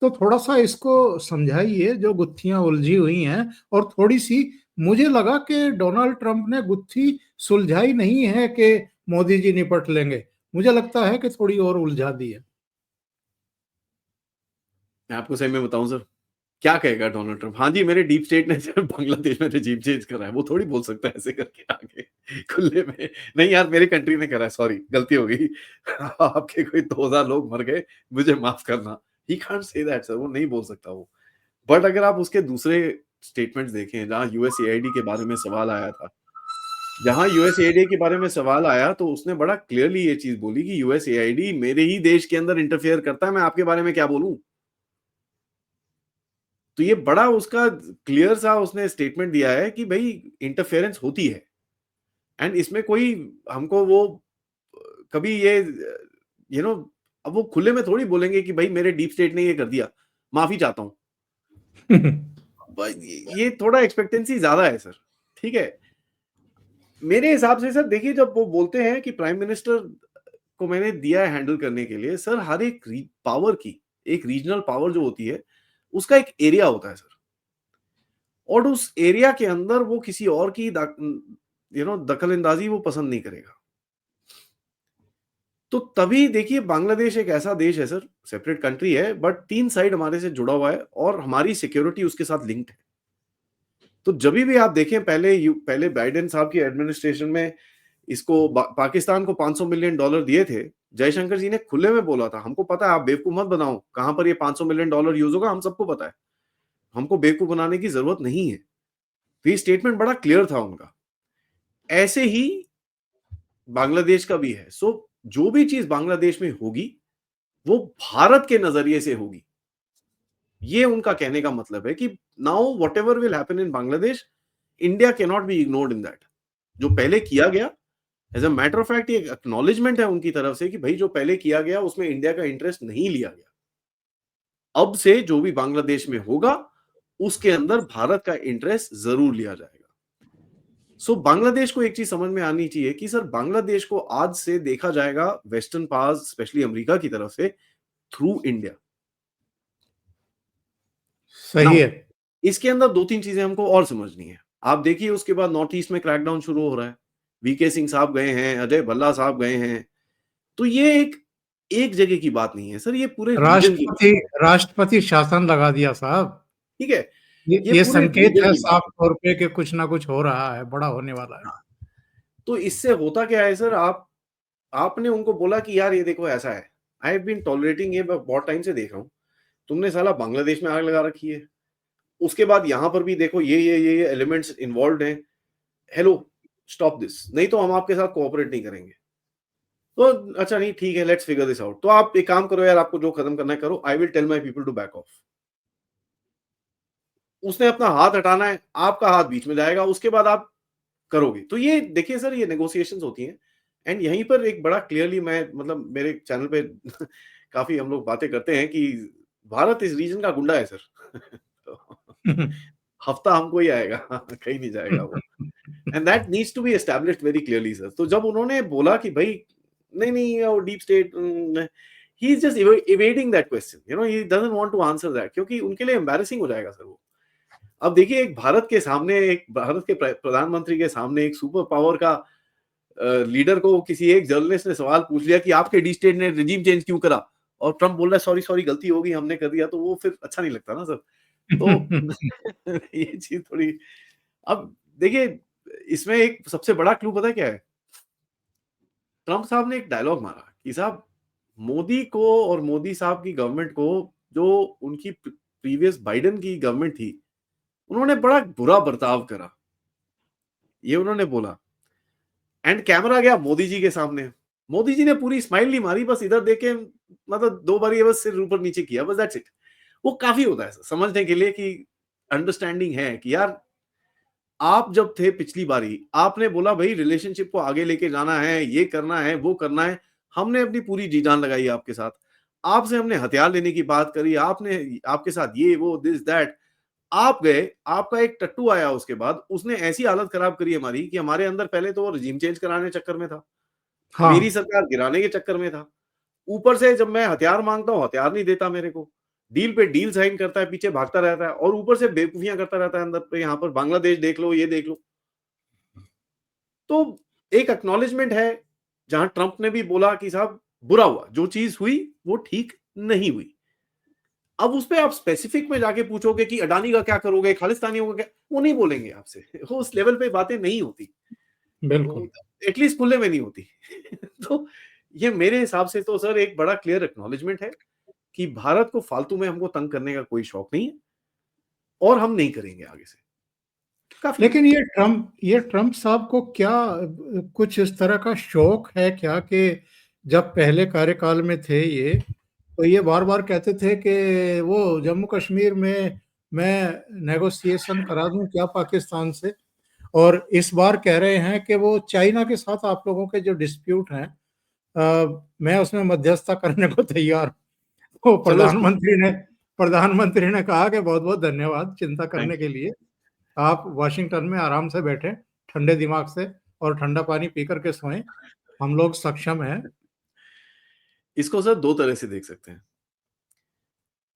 तो थोड़ा-सा इसको समझाइए जो गुत्थियाँ उलझी हुई हैं, और थोड़ी-सी मुझे लगा कि डोनाल्ड ट्रंप ने गुत्थी सुलझाई नहीं है कि मोदी जी निपट लेंगे। मुझे लगता है कि थोड़ी और उलझा दी है। मैं आपको सही में बताऊं सर, क्या कहेगा डोनाल्ड ट्रंप? हाँ जी, मेरे डीप स्टेट ने सिर्फ बांग्लादेश में रिजीम चेंज करा है। वो थोड़ी बोल सकता है ऐसे करके आगे खुले में, नहीं यार मेरी कंट्री ने करा है, सॉरी गलती हो गई आपके कोई 2000 लोग मर गए, मुझे माफ करना। He can't say that sir, वो नहीं बोल सकता वो। बट अगर आप उसके दूसरे स्टेटमेंट्स देखें, जहां यूएसएआईडी के बारे में सवाल आया था, जहां यूएसएआईडी के बारे में सवाल आया, तो उसने बड़ा क्लियरली ये चीज बोली कि यूएसएआईडी मेरे ही देश के अंदर इंटरफेयर करता है, मैं आपके बारे में क्या बोलूं। तो ये बड़ा उसका क्लियर सा उसने स्टेटमेंट दिया है कि भाई इंटरफेरेंस होती है, एंड इसमें कोई हमको वो कभी ये यू नो अब वो खुले में थोड़ी बोलेंगे कि भाई मेरे डीप स्टेट ने ये कर दिया, माफी चाहता हूं। ये थोड़ा एक्सपेक्टेंसी ज्यादा है सर, ठीक है। मेरे हिसाब से सर देखिए, जब वो बोलते हैं कि प्राइम मिनिस्टर को मैंने दिया है हैंडल करने के लिए, सर हर एक पावर की, एक रीजनल पावर जो होती है, उसका एक एरिया होता है सर, और उस एरिया के अंदर वो किसी और की दखल अंदाजी वो पसंद नहीं करेगा। तो तभी देखिए, बांग्लादेश एक ऐसा देश है सर, सेपरेट कंट्री है, बट 3 साइड हमारे से जुड़ा हुआ है और हमारी सिक्योरिटी उसके साथ लिंक्ड है। तो जभी भी आप देखें, पहले बाइडेन साहब की एडमिनिस्ट्रेशन में इसको पाकिस्तान को $500 मिलियन दिए थे। जयशंकर जी ने खुले में बोला था, हमको पता है, आप बेवकूफ मत बनाओ, कहां पर ये $500 मिलियन यूज होगा हम सबको पता है, हमको बेवकूफ बनाने की जरूरत नहीं है। तो ये स्टेटमेंट बड़ा क्लियर था उनका। ऐसे ही बांग्लादेश का भी है। सो जो भी चीज बांग्लादेश में होगी, वो भारत के नजरिए से होगी। ये उनका कहने का मतलब है कि now whatever will happen in Bangladesh, India can not be ignored in that. जो पहले किया गया, as a matter of fact, ये एक्नॉलेजमेंट है उनकी तरफ से कि भाई जो पहले किया गया उसमें इंडिया का इंटरेस्ट नहीं लिया गया। अब से जो भी बांग्लादेश में होगा, उसके अंदर भारत का इंटरेस्ट जरूर लिया जाएगा। सो बांग्लादेश को एक चीज समझ में आनी चाहिए कि सर बांग्लादेश को आज से देखा जाएगा वेस्टर्न पावर्स, स्पेशली अमेरिका की तरफ से, थ्रू इंडिया। सही नाउ है। इसके अंदर 2-3 चीजें हमको और समझनी है। आप देखिए, उसके बाद नॉर्थ ईस्ट में क्रैकडाउन शुरू हो रहा है। वीके सिंह साहब गए हैं, अजय भल्ला साहब गए हैं। तो ये एक जगह की बात नहीं है सर, ये पूरे रीजन की बात राष्ट्रपति है। राष्ट्रपति शासन लगा दिया साहब। ठीक है, ये ये ये पूरे संकेत रीजन है की बात साफ है। तौर पे कि कुछ ना कुछ हो रहा है, बड़ा होने वाला है। हाँ, तो इससे होता क्या है सर, आपने उनको बोला कि यार ये देखो ऐसा है, आई हैव बीन टॉलरेटिंग, ये मैं बहुत टाइम से देख रहा हूँ, तुमने साला बांग्लादेश में आग लगा रखी है, उसके बाद यहाँ पर भी देखो ये एलिमेंट्स इन्वॉल्व हैं। हेलो, स्टॉप दिस, नहीं तो हम आपके साथ कोऑपरेट नहीं करेंगे। तो अच्छा नहीं ठीक है, लेट्स फिगर दिस आउट। तो आप एक काम करो यार, आपको जो खत्म करना है करो, I will tell my people to back off. उसने अपना हाथ हटाना है, आपका हाथ बीच में जाएगा, उसके बाद आप करोगे। तो ये देखिए सर, ये नेगोशिएशंस होती हैं। एंड यहीं पर एक बड़ा क्लियरली मैं मतलब मेरे चैनल पे काफी हम लोग बातें करते हैं कि भारत इस रीजन का गुंडा है सर। तो हफ्ता हमको ही आएगा, कहीं नहीं जाएगा वो। And that needs to be established very clearly sir. तो जब उन्होंने बोला कि भाई नहीं नहीं वो deep state, he is just evading that question, you know, he doesn't want to answer that, क्योंकि उनके लिए एम्बैरेसिंग हो जाएगा सर वो। अब देखिए, एक भारत के सामने, एक भारत के प्रधानमंत्री के सामने एक सुपर पावर का लीडर को किसी एक जर्नलिस्ट ने सवाल पूछ लिया कि आपके डी स्टेट ने रिजीम चेंज क्यों करा, और ट्रम्प बोल रहा है सॉरी सॉरी गलती होगी, हमने कर दिया, तो वो फिर अच्छा नहीं लगता ना सर। तो ये चीज थोड़ी, अब देखिए, इसमें एक सबसे बड़ा क्लू पता है क्या है? ट्रम्प साहब ने एक डायलॉग मारा कि साहब, मोदी को और मोदी साहब की गवर्नमेंट को, जो उनकी प्रीवियस बाइडेन की गवर्नमेंट थी, उन्होंने बड़ा बुरा बर्ताव करा, ये उन्होंने बोला। एंड कैमरा गया मोदी जी के सामने, मोदी जी ने पूरी स्माइल नहीं मारी, बस इधर देख के मतलब 2 बार ये बस सिर ऊपर नीचे किया, बस दैट्स इट। वो काफी होता है समझने के लिए कि अंडरस्टैंडिंग है कि यार, आप जब थे पिछली बारी, आपने बोला भाई रिलेशनशिप को आगे लेके जाना है, ये करना है, वो करना है, हमने अपनी पूरी जी जान लगाई आपके साथ, आपसे हमने हथियार लेने की बात करी, आपने आपके साथ ये वो दिस दैट, आप गए, आपका एक टट्टू आया उसके बाद, उसने ऐसी हालत खराब करी हमारी कि हमारे अंदर पहले तो वो रिजीम चेंज कराने चक्कर में था, मेरी हाँ। सरकार गिराने के चक्कर में था, ऊपर से जब मैं हथियार मांगता हूँ, हथियार नहीं देता मेरे को, डील पे डील साइन करता है, पीछे भागता रहता है, और ऊपर से बेवकूफियां करता रहता है अंदर पे, यहाँ पर बांग्लादेश देख लो, ये देख लो। तो एक एक्नॉलेजमेंट है, जहां ट्रंप ने भी बोला कि साहब बुरा हुआ, जो चीज हुई वो ठीक नहीं हुई। अब उस पे आप स्पेसिफिक में जाके पूछोगे कि अडानी का क्या करोगे, खालिस्तानियों का क्या, वो नहीं बोलेंगे आपसे। वो उस लेवल पे बातें नहीं होती, बिल्कुल। एटलीस्ट खुले में नहीं होती। तो ये मेरे हिसाब से तो सर एक बड़ा क्लियर एक्नॉलेजमेंट है कि भारत को फालतू में हमको तंग करने का कोई शौक नहीं है, और हम नहीं करेंगे आगे से। काफी है। लेकिन ये ट्रम्प साहब को क्या कुछ इस तरह का शौक है क्या कि जब पहले कार्यकाल में थे ये, तो ये बार बार कहते थे कि वो जम्मू कश्मीर में मैं नेगोशिएशन करा दूं क्या पाकिस्तान से, और इस बार कह रहे हैं कि वो चाइना के साथ आप लोगों के जो डिस्प्यूट हैं, मैं उसमें मध्यस्थता करने को तैयार हूं। तो चलो, प्रधानमंत्री ने कहा कि बहुत बहुत धन्यवाद चिंता करने थैंक यू। के लिए, आप वाशिंगटन में आराम से बैठे ठंडे दिमाग से और ठंडा पानी पी करके सोएं, हम लोग सक्षम हैं। इसको सर दो तरह से देख सकते हैं।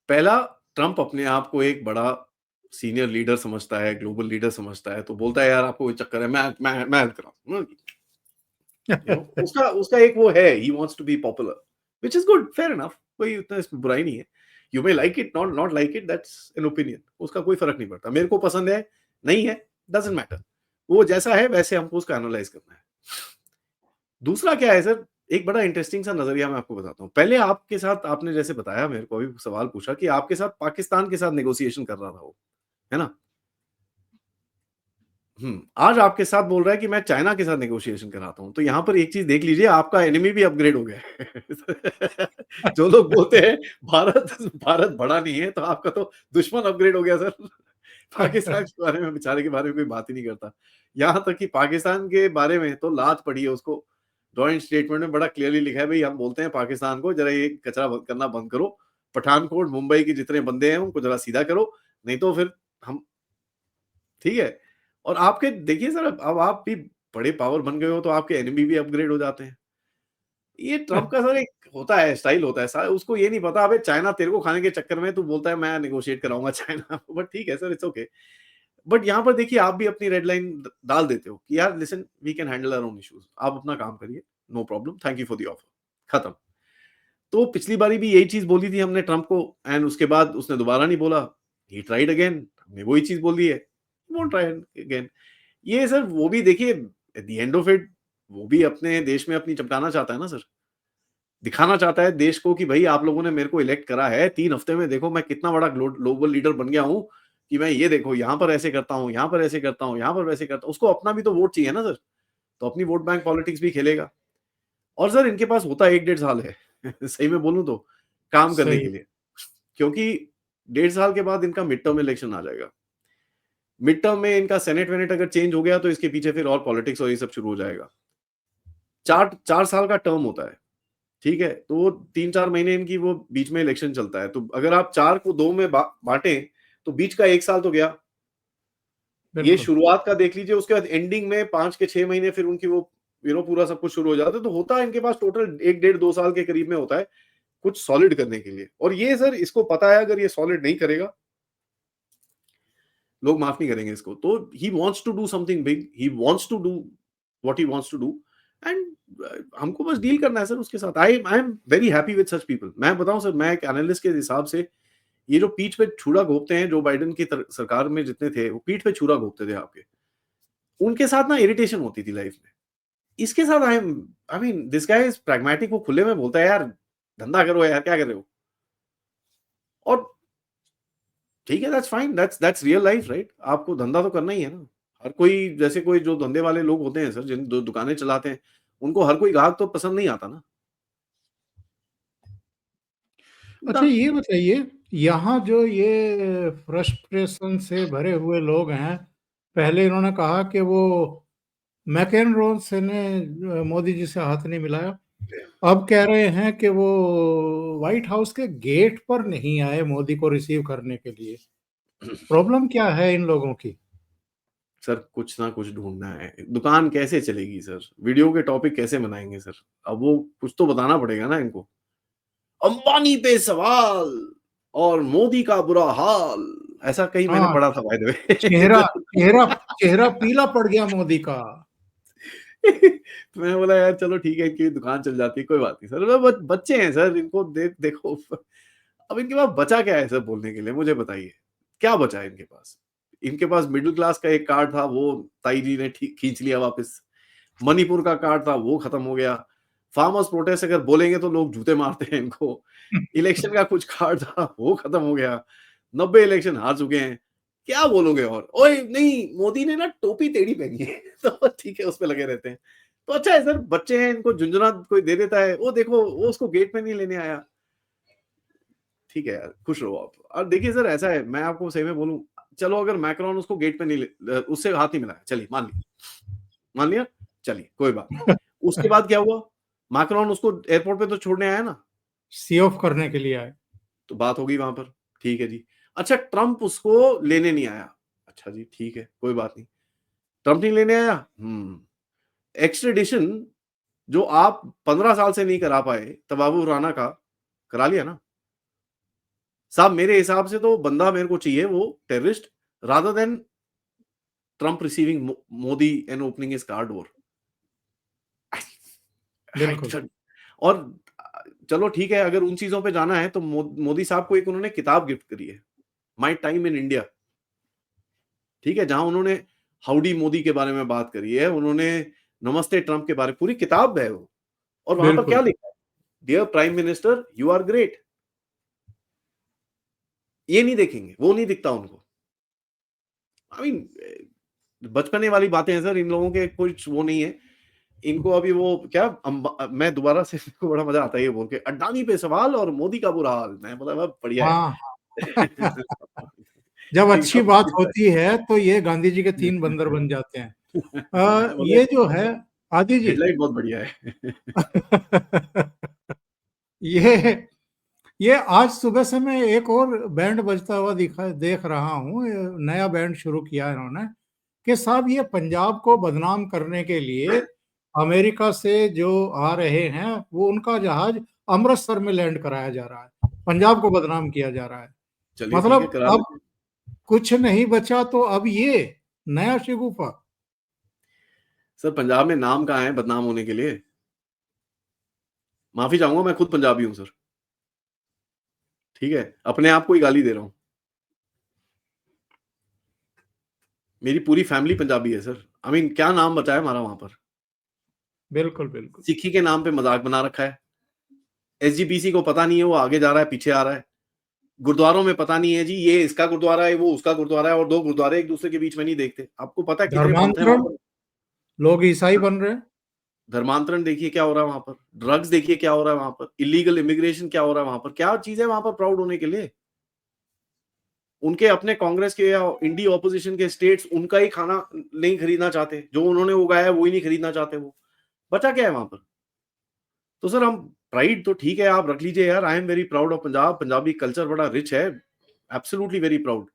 पहला, ट्रंप अपने आप को एक बड़ा सीनियर लीडर समझता है, ग्लोबल लीडर समझता है, तो बोलता है यार आपको कोई चक्कर है, मैं हेल्प कराऊं, यू नो, उसका उसका एक वो है, he wants to be popular, which is good, fair enough, कोई उतना इसमें बुराई नहीं है। You may like it, not not like it, that's an opinion, उसका कोई फर्क नहीं पड़ता, मेरे को पसंद है, नहीं है, डजंट मैटर, वो जैसा है वैसे हमको उसका एनालाइज करना है। दूसरा क्या है सर, एक बड़ा इंटरेस्टिंग सा नजरिया मैं आपको बताता हूँ। पहले आपके साथ, आपने जैसे बताया, मेरे को अभी सवाल पूछा कि आपके साथ पाकिस्तान के साथ नेगोशिएशन कर रहा था वो, है ना? आज आपके साथ बोल रहा है कि मैं चाइना के साथ नेगोशिएशन कराता हूँ। तो यहाँ पर एक चीज़ देख लीजिए, आपका एनिमी भी अपग्रेड हो गया है। जो लोग बोलते हैं भारत भारत बड़ा नहीं है, तो आपका तो दुश्मन अपग्रेड हो गया सर। पाकिस्तान के बारे में, बेचारे के बारे में कोई बात ही नहीं करता। यहाँ तक कि पाकिस्तान के बारे में तो लात पड़ी है उसको। जॉइंट स्टेटमेंट में बड़ा क्लियरली लिखा है, भई हम बोलते हैं पाकिस्तान को जरा ये कचरा बंद करना बंद करो। पठानकोट, मुंबई के जितने बंदे हैं उनको जरा सीधा करो, नहीं तो फिर हम, ठीक है? और आपके देखिए सर, अब आप भी बड़े पावर बन गए हो, तो आपके एनिमी भी अपग्रेड हो जाते हैं। ये ट्रम्प का सर एक होता है, स्टाइल होता है, उसको ये नहीं पता, अबे चाइना तेरे को खाने के चक्कर में तू बोलता है मैं नेगोशिएट कराऊंगा चाइना। बट ठीक है सर, इट्स ओके। बट यहाँ पर देखिए, आप भी अपनी रेड लाइन डाल देते हो कि यार listen, we can handle our own issues, आप अपना काम करिए, no problem, thank you for the offer, खत्म। तो पिछली बारी भी यही चीज बोली थी हमने ट्रम्प को, एंड उसके बाद उसने दोबारा नहीं बोला, ही ट्राइड अगेन, हमने वही चीज बोल दी है, वोंट ट्राई अगेन। ये सर वो भी देखिए, at the end of it, वो भी अपने देश में अपनी चमकाना चाहता है ना सर, दिखाना चाहता है देश को कि भाई आप लोगों ने मेरे को इलेक्ट करा है, 3 हफ्ते में देखो मैं कितना बड़ा ग्लोबल लीडर बन गया हूँ, कि मैं ये देखो यहाँ पर ऐसे करता हूँ, यहाँ पर ऐसे करता हूँ, यहाँ पर वैसे करता हूँ। उसको अपना भी तो वोट चाहिए ना सर। तो अपनी वोट बैंक पॉलिटिक्स भी खेलेगा। और सर इनके पास होता 1-1.5 साल है सही में बोलूं तो काम करने सही। के लिए, क्योंकि 1.5 साल के बाद इनका मिड टर्म इलेक्शन आ जाएगा। मिड टर्म में इनका सेनेट वेनेट अगर चेंज हो गया तो इसके पीछे फिर और पॉलिटिक्स और ये सब शुरू हो जाएगा। 4 साल का टर्म होता है, ठीक है, तो वो 3-4 महीने इनकी वो बीच में इलेक्शन चलता है, तो अगर आप 4 को 2 में बांटे तो बीच का 1 साल तो गया। ये बिल्कुल। शुरुआत का देख लीजिए, उसके बाद एंडिंग में 5 के 6 महीने फिर उनकी वो पूरा सब कुछ शुरू हो जाता है, तो होता है इनके पास टोटल 1 डेढ़ 2 साल के करीब में होता है कुछ सॉलिड करने के लिए। और ये सर इसको पता है अगर ये सॉलिड नहीं करेगा लोग माफ नहीं करेंगे इसको। तो he wants to do something big, he wants to do what he wants to do, and हमको बस डील करना है सर उसके साथ। I am very happy with such people. मैं बताऊं सर, मैं एक एनालिस्ट के हिसाब से ये जो पीठ पे छुरा घोंपते हैं, जो बाइडेन की सरकार में जितने थे वो पीठ पे छुरा घोंपते थे आपके, उनके साथ ना इरिटेशन होती थी लाइफ में। इसके साथ I mean this guy is pragmatic, वो खुले में बोलता है यार धंधा करो यार, क्या कर रहे हो। और ठीक है, that's fine, that's real life right. आपको धंधा तो करना ही है ना। हर कोई, जैसे कोई जो धंधे वाले लोग होते हैं सर, जिन जो दुकानें चलाते हैं, उनको हर कोई ग्राहक तो पसंद नहीं आता ना। अच्छा ये बताइए, यहाँ जो ये फ्रस्ट्रेशन से भरे हुए लोग हैं, पहले इन्होंने कहा कि वो मैकेन से ने मोदी जी से हाथ नहीं मिलाया, अब कह रहे हैं कि वो व्हाइट हाउस के गेट पर नहीं आए मोदी को रिसीव करने के लिए। प्रॉब्लम क्या है इन लोगों की? सर कुछ ना कुछ ढूंढना है, दुकान कैसे चलेगी सर, वीडियो के टॉपिक कैसे बनाएंगे सर, अब वो कुछ तो बताना पड़ेगा ना इनको। अंबानी पे सवाल और मोदी का बुरा हाल, ऐसा कहीं मैंने हाँ, पढ़ा था बाय द वे चेहरा चेहरा चेहरा पीला पड़ गया मोदी का। तो मैं बोला यार चलो ठीक है, इनकी दुकान चल जाती है, कोई बात नहीं सर। बच्चे हैं सर, इनको देखो अब इनके पास बचा क्या है सर बोलने के लिए, मुझे बताइए क्या बचा है इनके पास। इनके पास मिडिल क्लास का एक कार्ड था, वो ताई जी ने खींच लिया वापस। मणिपुर का कार्ड था, वो खत्म हो गया। फार्मर्स प्रोटेस्ट अगर बोलेंगे तो लोग जूते मारते हैं इनको। इलेक्शन का कुछ कार्ड था, वो खत्म हो गया। 90 इलेक्शन हार चुके हैं, क्या बोलोगे। और ओए नहीं, मोदी ने ना टोपी टेढ़ी पहनी है तो ठीक है, उस पे लगे रहते हैं। तो अच्छा है सर, बच्चे हैं, इनको झुंझुना कोई दे देता है, वो देखो वो उसको गेट पे नहीं लेने आया। ठीक है यार, खुश रहो आप। और देखिए सर ऐसा है, मैं आपको सही में बोलूं, चलो अगर मैक्रोन उसको गेट पे नहीं उससे हाथ नहीं मिलाया, चलिए मान लिया, चलिए कोई बात नहीं। उसके बाद क्या हुआ, मैक्रोन उसको एयरपोर्ट पे तो छोड़ने आया ना, सी ऑफ करने के लिए आए। तो बात होगी वहां पर, ठीक है जी। अच्छा ट्रंप उसको लेने नहीं आया, अच्छा जी ठीक है कोई बात नहीं, ट्रंप नहीं लेने आया। एक्सट्रेडिशन जो आप 15 साल से नहीं करा पाए तबाबू राना का, करा लिया ना साहब। मेरे हिसाब से तो बंदा मेरे को चाहिए वो terrorist, rather than Trump receiving Modi and opening his car door. बिल्कुल। और चलो ठीक है, अगर उन चीजों पे जाना है तो मोदी साहब को एक उन्होंने किताब गिफ्ट करी है, माई टाइम इन इंडिया, ठीक है, जहां उन्होंने हाउडी मोदी के बारे में बात करी है, उन्होंने नमस्ते ट्रंप के बारे में पूरी किताब है वो। और वहां पर क्या बिल्कुल। लिखा है, dear prime minister you are great. ये नहीं देखेंगे, वो नहीं दिखता उनको। आई मीन बचपने वाली बातें हैं सर, इन लोगों के कुछ वो नहीं है। इनको अभी वो क्या मैं दोबारा से को बड़ा मजा आता है ये बोल के, अड्डानी पे सवाल और मोदी का बुरा हाल। मैं बोला वाह, बढ़िया है हाँ। जब अच्छी एकदम बात बढ़िया होती है तो ये गांधी जी के 3 बंदर बन जाते हैं। मैं बोला ये जो है आदि जी, हेडलाइट बहुत बढ़िया है ये ये आज सुबह से मैं एक और बैंड बजता हुआ दिखा देख रहा हूँ। ये नया बैंड शुरू किया है इन्होंने कि साहब ये पंजाब को बदनाम करने के लिए अमेरिका से जो आ रहे हैं वो उनका जहाज अमृतसर में लैंड कराया जा रहा है, पंजाब को बदनाम किया जा रहा है। चलिए ठीक है, मतलब करा अब लेते हैं। कुछ नहीं बचा तो अब ये नया शिगुफा। सर पंजाब में नाम कहाँ है बदनाम होने के लिए। माफी चाहूंगा, मैं खुद पंजाबी हूँ सर, ठीक है, अपने आप को ही गाली दे रहा हूँ। मेरी पूरी फैमिली पंजाबी है सर। आई मीन क्या नाम बचा है हमारा वहां पर। बिल्कुल बिल्कुल। सिक्खी के नाम पे मजाक बना रखा है। एसजीपीसी को पता नहीं है वो आगे जा रहा है पीछे आ रहा है। गुरुद्वारों में पता नहीं है जी, ये इसका गुरुद्वारा है वो उसका गुरुद्वारा है, और दो गुरुद्वारे एक दूसरे के बीच में नहीं देखते। आपको पता है कितने पंथ है वहां धर्मांतरण, पर। लोग ईसाई बन रहे हैं। धर्मांतरण देखिए क्या हो रहा है वहां पर, ड्रग्स देखिए क्या हो रहा है वहां पर, इलीगल इमिग्रेशन क्या हो रहा है वहां पर, क्या चीज है वहां पर प्राउड होने के लिए? उनके अपने कांग्रेस के या इंडी ऑपोजिशन के स्टेट्स उनका ही खाना नहीं खरीदना चाहते, जो उन्होंने उगाया है वो ही नहीं खरीदना चाहते। वो बचा क्या है वहां पर? तो सर हम प्राइड तो ठीक है आप रख लीजिए यार, आई am very proud of Punjab, Punjabi culture बड़ा रिच है, एब्सोल्युटली वेरी प्राउड।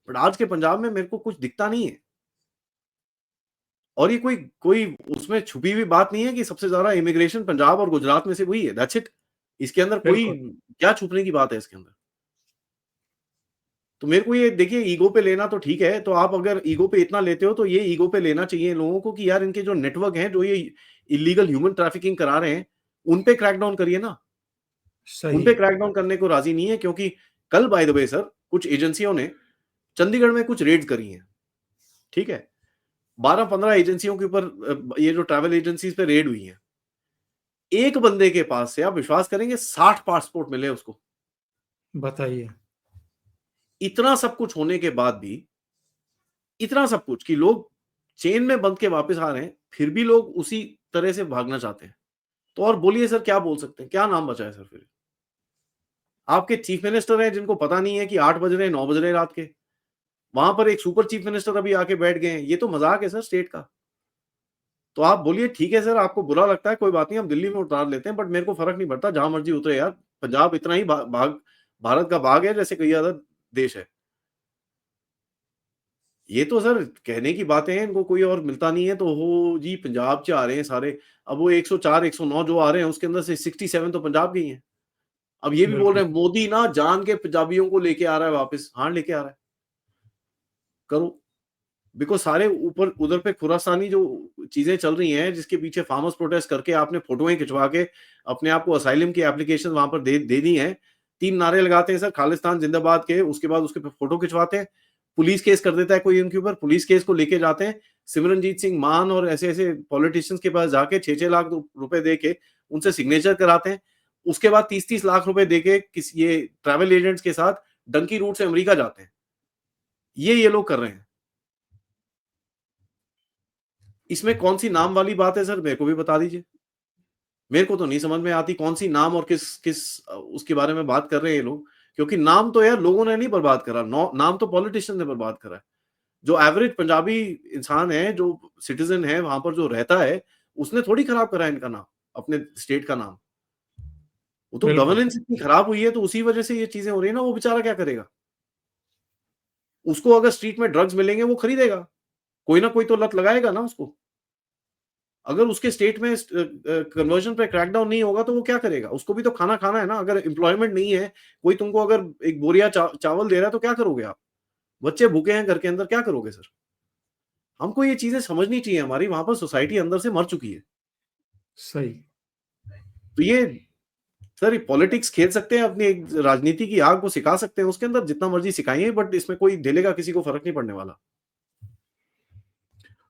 बट आज के पंजाब में मेरे को कुछ दिखता नहीं है। और ये कोई कोई उसमें छुपी हुई बात नहीं है कि सबसे ज्यादा इमिग्रेशन पंजाब और गुजरात में से हुई है, दैट्स इट। इसके अंदर कोई बिल्कुल। क्या छुपने की बात है इसके अंदर? तो मेरे को ये देखिए, ईगो पे लेना तो ठीक है, तो आप अगर ईगो पे इतना लेते हो तो ये ईगो पे लेना चाहिए लोगों को कि यार इनके जो नेटवर्क हैं जो ये इलीगल ह्यूमन ट्रैफिकिंग करा रहे हैं उन पे क्रैकडाउन करिए ना। उन सही। पे क्रैकडाउन करने को राजी नहीं है, क्योंकि कल बाय द वे सर कुछ एजेंसियों ने चंडीगढ़ में कुछ रेड्स करी हैं, ठीक है? 12-15 एजेंसियों के ऊपर ये जो ट्रैवल एजेंसीज पे रेड हुई है, एक बंदे के पास से आप विश्वास करेंगे 60 पासपोर्ट मिले उसको। बताइए। इतना सब कुछ होने के बाद भी, इतना सब कुछ कि लोग चेन में बंध के वापस आ रहे हैं, फिर भी लोग उसी तरह से भागना चाहते हैं। तो और बोलिए सर क्या बोल सकते हैं? क्या नाम बचा है सर फिर? आपके चीफ मिनिस्टर हैं जिनको पता नहीं है कि 8 बज रहे, 9 बज रहे रात के। वहां पर एक सुपर चीफ मिनिस्टर अभी आके बैठ गए हैं। ये तो मजाक है सर स्टेट का। तो आप बोलिए ठीक है सर, आपको बुरा लगता है, कोई बात नहीं, हम दिल्ली में उतार लेते हैं, बट मेरे को फर्क नहीं पड़ता, जहां मर्जी उतरे यार। पंजाब इतना ही भाग भारत का भाग है जैसे कई ज्यादा देश है। ये तो सर कहने की बातें हैं, इनको कोई और मिलता नहीं है तो हो जी पंजाब से आ रहे हैं सारे। अब वो 104 109 जो आ रहे हैं उसके अंदर से 67 तो पंजाब के ही हैं। अब ये भी बोल बिल्कुल। रहे हैं मोदी ना जान के पंजाबियों को लेके आ रहा है वापस। हाँ लेके आ रहा है, करो। बिकॉज सारे ऊपर उधर पे खुरासानी जो चीजें चल रही हैं, जिसके पीछे फार्मर्स प्रोटेस्ट करके आपने फोटोएं खिंचवा के अपने आप को असाइलम की एप्लीकेशन वहां पर दे दी है। 3 नारे लगाते हैं सर खालिस्तान जिंदाबाद के, उसके बाद उसके फोटो खिंचवाते हैं, पुलिस केस कर देता है कोई उनके ऊपर, पुलिस केस को लेके जाते हैं सिमरनजीत सिंह मान और ऐसे ऐसे पॉलिटिशियंस के पास जाके 6-6 लाख रुपए दे के उनसे सिग्नेचर कराते हैं। उसके बाद 30-30 लाख रुपए दे के किसी ये ट्रैवल एजेंट्स के साथ डंकी रूट से अमेरिका जाते हैं। ये लोग कर रहे हैं। इसमें कौन सी नाम वाली बात है सर, मेरे को भी बता दीजिए। मेरे को तो नहीं समझ में आती कौन सी नाम और किस किस उसके बारे में बात कर रहे हैं ये लोग। क्योंकि नाम तो यार लोगों ने नहीं बर्बाद करा, नाम तो पॉलिटिशियन ने बर्बाद करा है। जो एवरेज पंजाबी इंसान है, जो सिटीजन है वहां पर जो रहता है, उसने थोड़ी खराब करा है इनका नाम, अपने स्टेट का नाम। वो तो बिल्कुल। गवर्नेंस इतनी खराब हुई है तो उसी वजह से ये चीजें हो रही है ना। वो बेचारा क्या करेगा? उसको अगर स्ट्रीट में ड्रग्स मिलेंगे वो खरीदेगा, कोई ना कोई तो लत लगाएगा ना उसको। अगर उसके स्टेट में कन्वर्जन पे क्रैकडाउन नहीं होगा तो वो क्या करेगा? उसको भी तो खाना खाना है ना। अगर एम्प्लॉयमेंट नहीं है, कोई तुमको अगर एक बोरिया चावल दे रहा है तो क्या करोगे आप? बच्चे भूखे हैं घर के अंदर, क्या करोगे सर? हमको ये चीजें समझनी चाहिए। हमारी वहां पर सोसाइटी अंदर से मर चुकी है। सही। तो ये सर पॉलिटिक्स खेल सकते हैं, अपनी एक राजनीति की आग को सिखा सकते हैं, उसके अंदर जितना मर्जी सिखाइए, बट इसमें कोई ढेलेगा किसी को फर्क नहीं पड़ने वाला।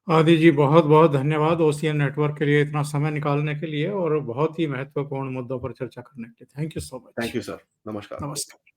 आदि जी, बहुत बहुत धन्यवाद ओशियन नेटवर्क के लिए इतना समय निकालने के लिए और बहुत ही महत्वपूर्ण मुद्दों पर चर्चा करने के लिए। Thank you so thank much. You sir, नमस्कार। नमस्कार।